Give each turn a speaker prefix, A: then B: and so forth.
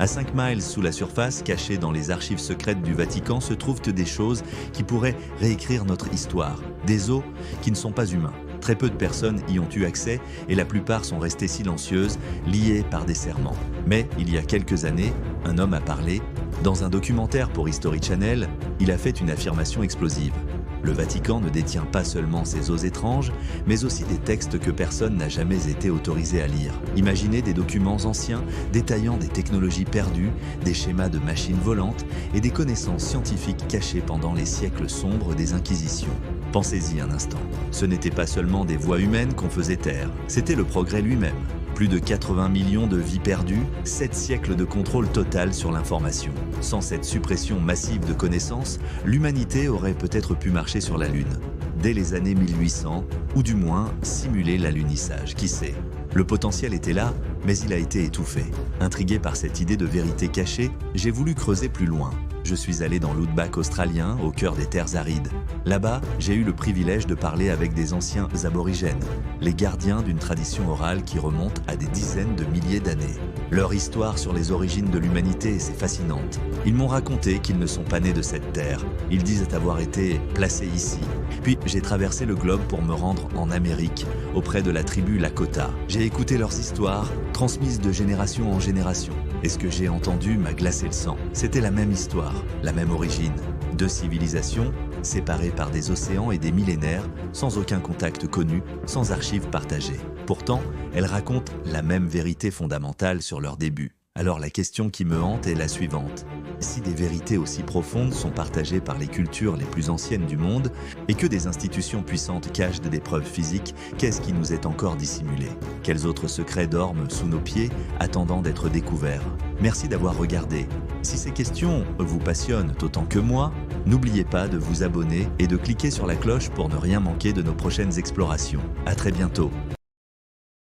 A: À 5 miles sous la surface, cachées dans les archives secrètes du Vatican, se trouvent des choses qui pourraient réécrire notre histoire. Des os qui ne sont pas humains. Très peu de personnes y ont eu accès et la plupart sont restées silencieuses, liées par des serments. Mais il y a quelques années, un homme a parlé. Dans un documentaire pour History Channel, il a fait une affirmation explosive. Le Vatican ne détient pas seulement ces os étranges, mais aussi des textes que personne n'a jamais été autorisé à lire. Imaginez des documents anciens détaillant des technologies perdues, des schémas de machines volantes et des connaissances scientifiques cachées pendant les siècles sombres des Inquisitions. Pensez-y un instant. Ce n'était pas seulement des voix humaines qu'on faisait taire, c'était le progrès lui-même. Plus de 80 millions de vies perdues, 7 siècles de contrôle total sur l'information. Sans cette suppression massive de connaissances, l'humanité aurait peut-être pu marcher sur la Lune. Dès les années 1800, ou du moins simuler l'alunissage, qui sait. Le potentiel était là, mais il a été étouffé. Intrigué par cette idée de vérité cachée, j'ai voulu creuser plus loin. Je suis allé dans l'outback australien, au cœur des terres arides. Là-bas, j'ai eu le privilège de parler avec des anciens aborigènes, les gardiens d'une tradition orale qui remonte à des dizaines de milliers d'années. Leur histoire sur les origines de l'humanité est fascinante. Ils m'ont raconté qu'ils ne sont pas nés de cette terre. Ils disent avoir été placés ici. Puis j'ai traversé le globe pour me rendre en Amérique, auprès de la tribu Lakota. J'ai écouté leurs histoires, transmises de génération en génération. Et ce que j'ai entendu m'a glacé le sang. C'était la même histoire, la même origine. Deux civilisations, séparées par des océans et des millénaires, sans aucun contact connu, sans archives partagées. Pourtant, elles racontent la même vérité fondamentale sur leur début. Alors la question qui me hante est la suivante. Si des vérités aussi profondes sont partagées par les cultures les plus anciennes du monde et que des institutions puissantes cachent des preuves physiques, qu'est-ce qui nous est encore dissimulé? Quels autres secrets dorment sous nos pieds, attendant d'être découverts? Merci d'avoir regardé. Si ces questions vous passionnent autant que moi, n'oubliez pas de vous abonner et de cliquer sur la cloche pour ne rien manquer de nos prochaines explorations. À très bientôt.